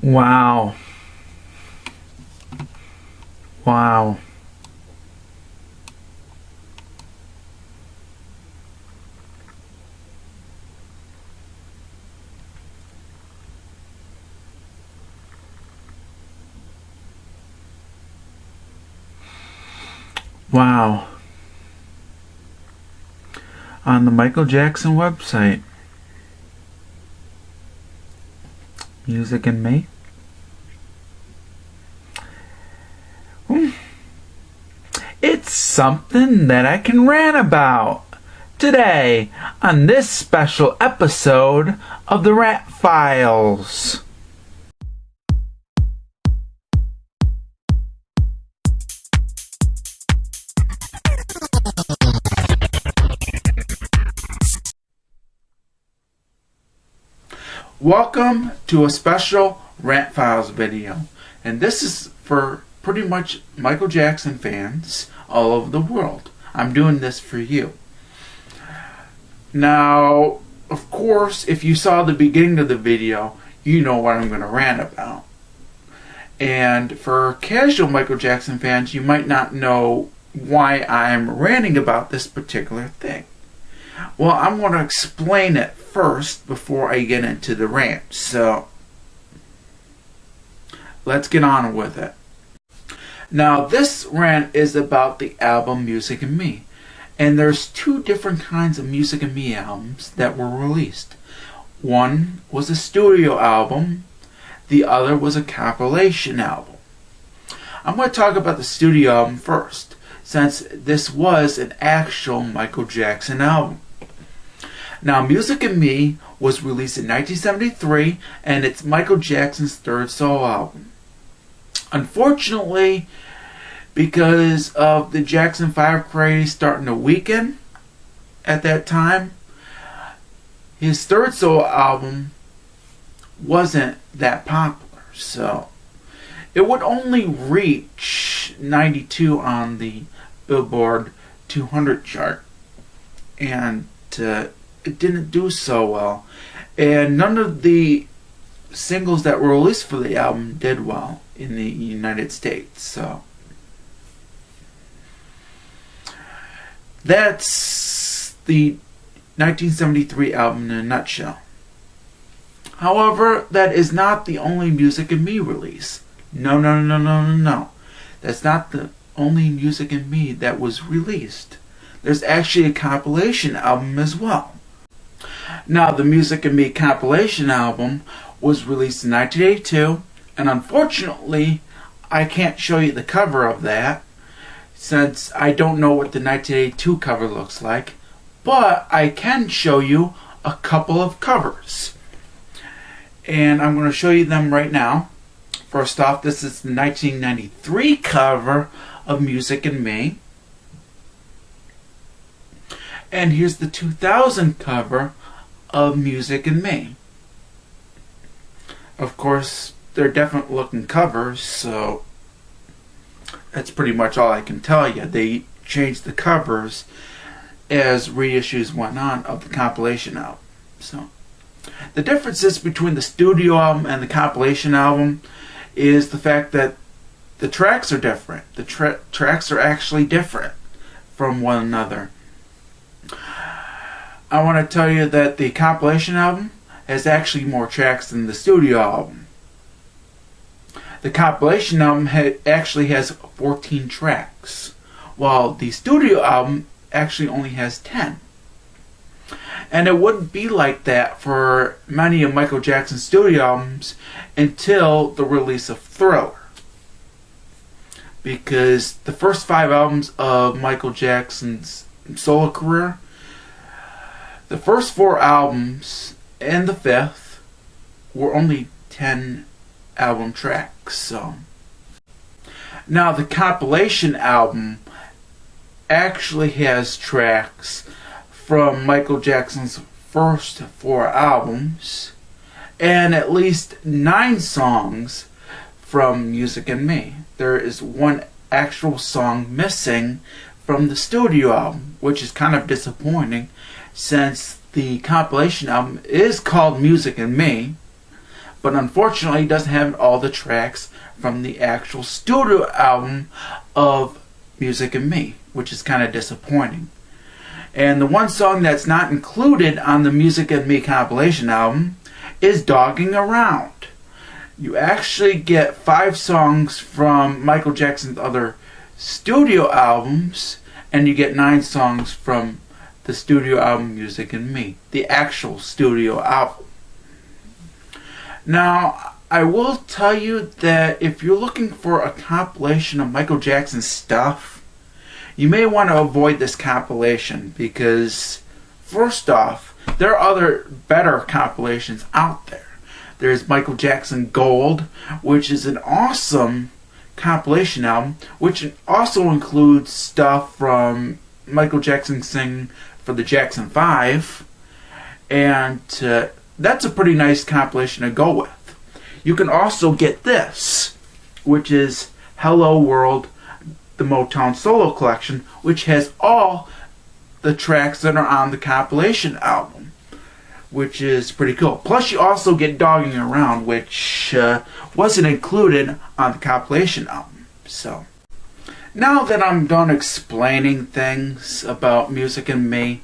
Wow. Wow. Wow. On the Michael Jackson website. Music and Me. It's something that I can rant about today on this special episode of the RANT Files. Welcome to a special RANT Files video, and this is for pretty much Michael Jackson fans all over the world. I'm doing this for you. Now, of course, if you saw the beginning of the video, you know what I'm going to rant about. And for casual Michael Jackson fans, you might not know why I'm ranting about this particular thing. Well, I'm going to explain it first before I get into the rant. So, let's get on with it. Now, this rant is about the album Music and Me. And there's two different kinds of Music and Me albums that were released. One was a studio album. The other was a compilation album. I'm going to talk about the studio album first, since this was an actual Michael Jackson album. Now, Music and Me was released in 1973, and it's Michael Jackson's third solo album. Unfortunately, because of the Jackson 5 craze starting to weaken at that time, his third solo album wasn't that popular. So, it would only reach 92 on the Billboard 200 chart. And it didn't do so well, and none of the singles that were released for the album did well in the United States. So that's the 1973 album in a nutshell. However, that is not the only Music and Me release. No. That's not the only Music and Me that was released. There's actually a compilation album as well. Now, the Music and Me compilation album was released in 1982, and unfortunately, I can't show you the cover of that, since I don't know what the 1982 cover looks like, but I can show you a couple of covers. And I'm going to show you them right now. First off, this is the 1993 cover of Music and Me. And here's the 2000 cover of Music and Me. Of course, they're different looking covers, so that's pretty much all I can tell you. They changed the covers as reissues went on of the compilation album. So, the differences between the studio album and the compilation album is the fact that the tracks are different. The tracks are actually different from one another. I want to tell you that the compilation album has actually more tracks than the studio album. The compilation album actually has 14 tracks, while the studio album actually only has 10. And it wouldn't be like that for many of Michael Jackson's studio albums until the release of Thriller. Because the first 5 albums of Michael Jackson's solo career, the first 4 albums and the 5th were only 10 album tracks. So now the compilation album actually has tracks from Michael Jackson's first 4 albums and at least 9 songs from Music and Me. There is one actual song missing from the studio album, which is kind of disappointing, since the compilation album is called Music and Me, but unfortunately it doesn't have all the tracks from the actual studio album of Music and Me, which is kind of disappointing. And the one song that's not included on the Music and Me compilation album is Dogging Around. You actually get 5 songs from Michael Jackson's other studio albums, and you get 9 songs from the studio album Music and Me, the actual studio album. Now, I will tell you that if you're looking for a compilation of Michael Jackson stuff, you may want to avoid this compilation because, first off, there are other better compilations out there. There's Michael Jackson Gold, which is an awesome compilation album, which also includes stuff from Michael Jackson singing for the Jackson 5, and that's a pretty nice compilation to go with. You can also get this, which is Hello World, the Motown Solo Collection, which has all the tracks that are on the compilation album, which is pretty cool. Plus you also get Dogging Around, which wasn't included on the compilation album. So, now that I'm done explaining things about Music and Me,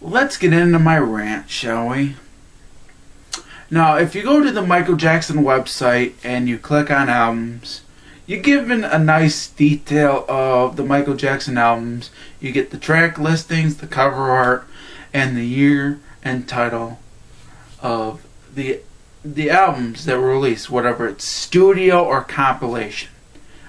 let's get into my rant, shall we? Now, if you go to the Michael Jackson website and you click on albums, you're given a nice detail of the Michael Jackson albums. You get the track listings, the cover art, and the year and title of the albums that were released, whatever it's studio or compilation,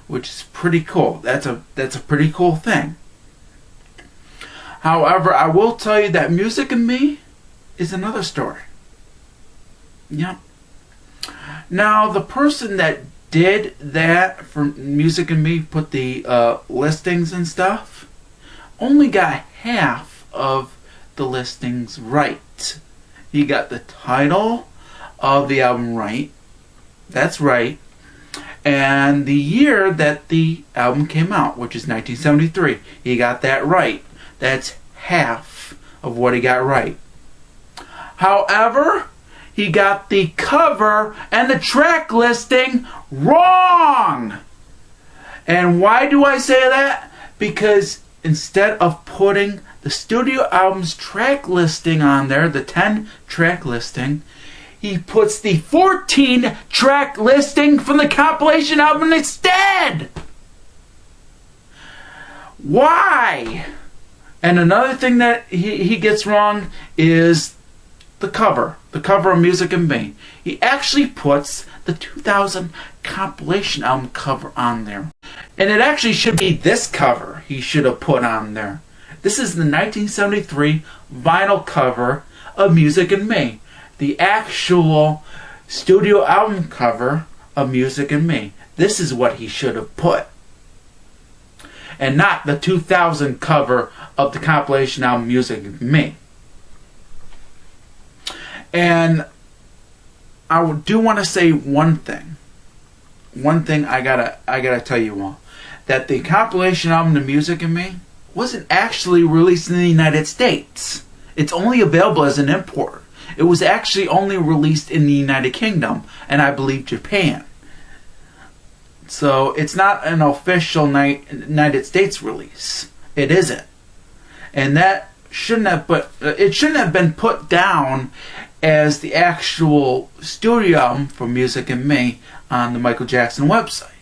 which is pretty cool. That's a pretty cool thing. However, I will tell you that Music and Me is another story. Yep. Now, the person that did that for Music and Me, put the listings and stuff, only got half of the listings right. He got the title of the album right. That's right. And the year that the album came out, which is 1973. He got that right. That's half of what he got right. However, he got the cover and the track listing wrong. And why do I say that? Because instead of putting the studio album's track listing on there, the 10 track listing, he puts the 14 track listing from the compilation album instead. Why? And another thing that he gets wrong is the cover of Music and Me. He actually puts the 2000 compilation album cover on there. And it actually should be this cover he should have put on there. This is the 1973 vinyl cover of Music and Me. The actual studio album cover of Music and Me. This is what he should have put. And not the 2000 cover of the compilation album Music and Me. And I do want to say one thing. One thing I gotta tell you all. That the compilation album The Music and Me wasn't actually released in the United States. It's only available as an import. It was actually only released in the United Kingdom and I believe Japan. So it's not an official United States release. It isn't. And that shouldn't have been put down as the actual studio album for Music and Me on the Michael Jackson website.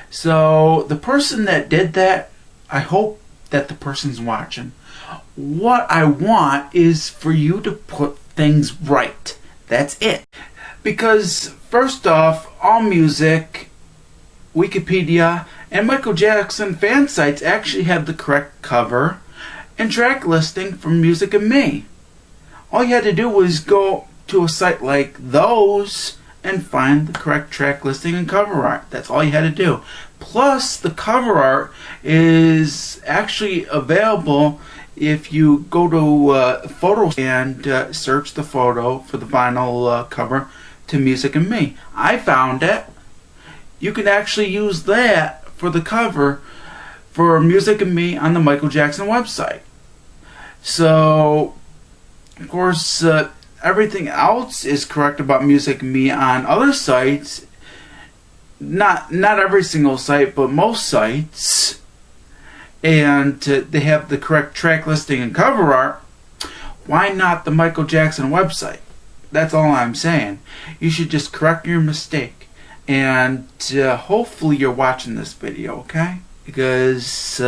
So the person that did that, I hope that the person's watching. What I want is for you to put things right. That's it. Because first off, AllMusic, Wikipedia, and Michael Jackson fan sites actually have the correct cover and track listing for Music and Me. All you had to do was go to a site like those and find the correct track listing and cover art. That's all you had to do. Plus, the cover art is actually available if you go to photos and search the photo for the vinyl cover to Music and Me. I found it. You can actually use that for the cover for Music and Me on the Michael Jackson website. So, of course, everything else is correct about Music Me on other sites. Not every single site, but most sites. And they have the correct track listing and cover art. Why not the Michael Jackson website? That's all I'm saying. You should just correct your mistake. And hopefully you're watching this video, okay? Because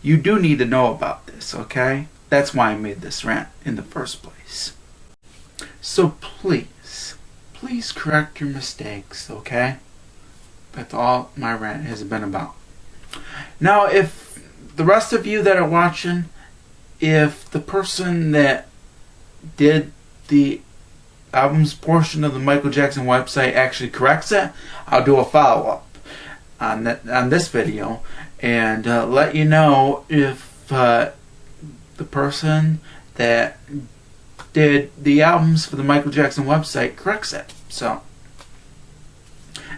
you do need to know about this, okay? That's why I made this rant in the first place. So please correct your mistakes, okay? That's all my rant has been about. Now, if the rest of you that are watching, if the person that did the album's portion of the Michael Jackson website actually corrects it, I'll do a follow-up on this video and let you know if the person that did the albums for the Michael Jackson website corrects it. So,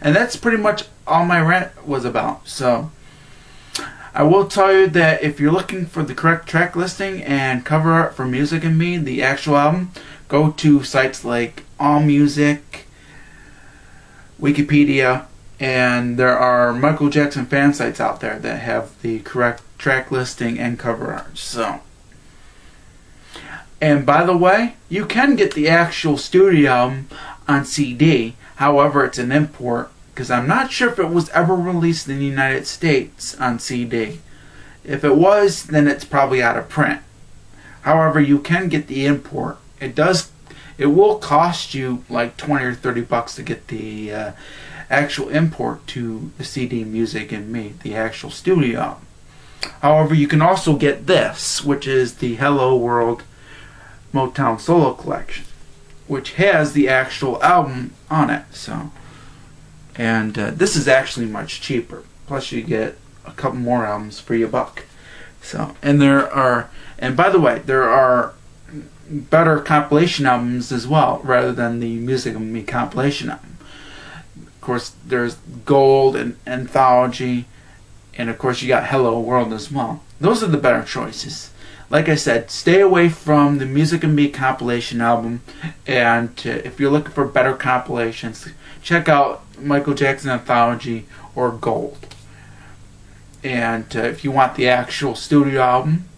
and that's pretty much all my rant was about. So I will tell you that if you're looking for the correct track listing and cover art for Music and Me, the actual album, go to sites like AllMusic, Wikipedia, and there are Michael Jackson fan sites out there that have the correct track listing and cover art. So, and by the way, you can get the actual studio album on CD. However, it's an import, because I'm not sure if it was ever released in the United States on CD. If it was, then it's probably out of print. However, you can get the import. It will cost you like 20 or 30 bucks to get the actual import to the CD Music and Me, the actual studio album. However, you can also get this, which is the Hello World Motown Solo Collection, which has the actual album on it. So, and this is actually much cheaper. Plus, you get a couple more albums for your buck. So, and by the way, there are better compilation albums as well, rather than the Music and Me compilation album. Of course, there's Gold and Anthology, and of course you got Hello World as well. Those are the better choices. Like I said, stay away from the Music and Me compilation album, and if you're looking for better compilations, check out Michael Jackson Anthology or Gold. And if you want the actual studio album,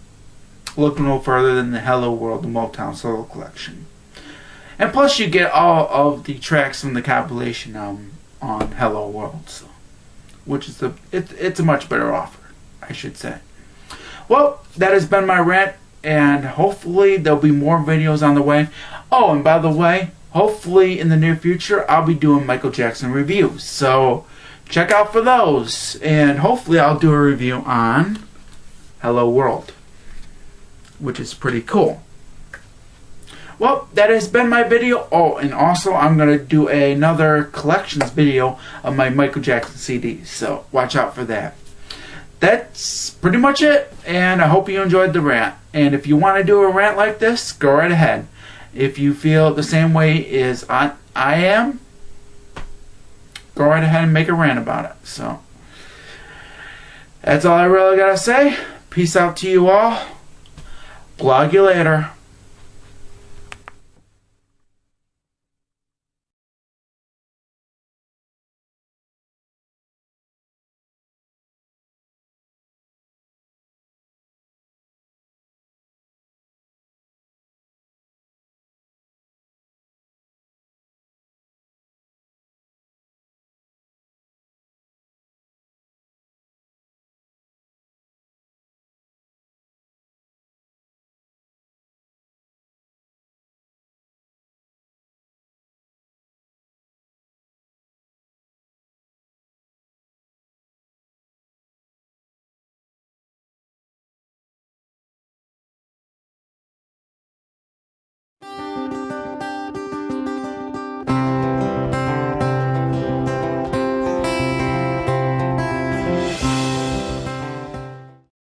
look no further than the Hello World the Motown Solo Collection. And plus you get all of the tracks from the compilation album on Hello World, so, which is it's a much better offer, I should say. Well, that has been my rant, and hopefully there'll be more videos on the way. Oh, and by the way, hopefully in the near future I'll be doing Michael Jackson reviews, so check out for those, and hopefully I'll do a review on Hello World, which is pretty cool. Well, that has been my video. Oh, and also I'm going to do another collections video of my Michael Jackson CDs, so watch out for that. That's pretty much it, and I hope you enjoyed the rant. And if you want to do a rant like this, go right ahead. If you feel the same way as I am, go right ahead and make a rant about it. So that's all I really gotta say. Peace out to you all. Blog you later.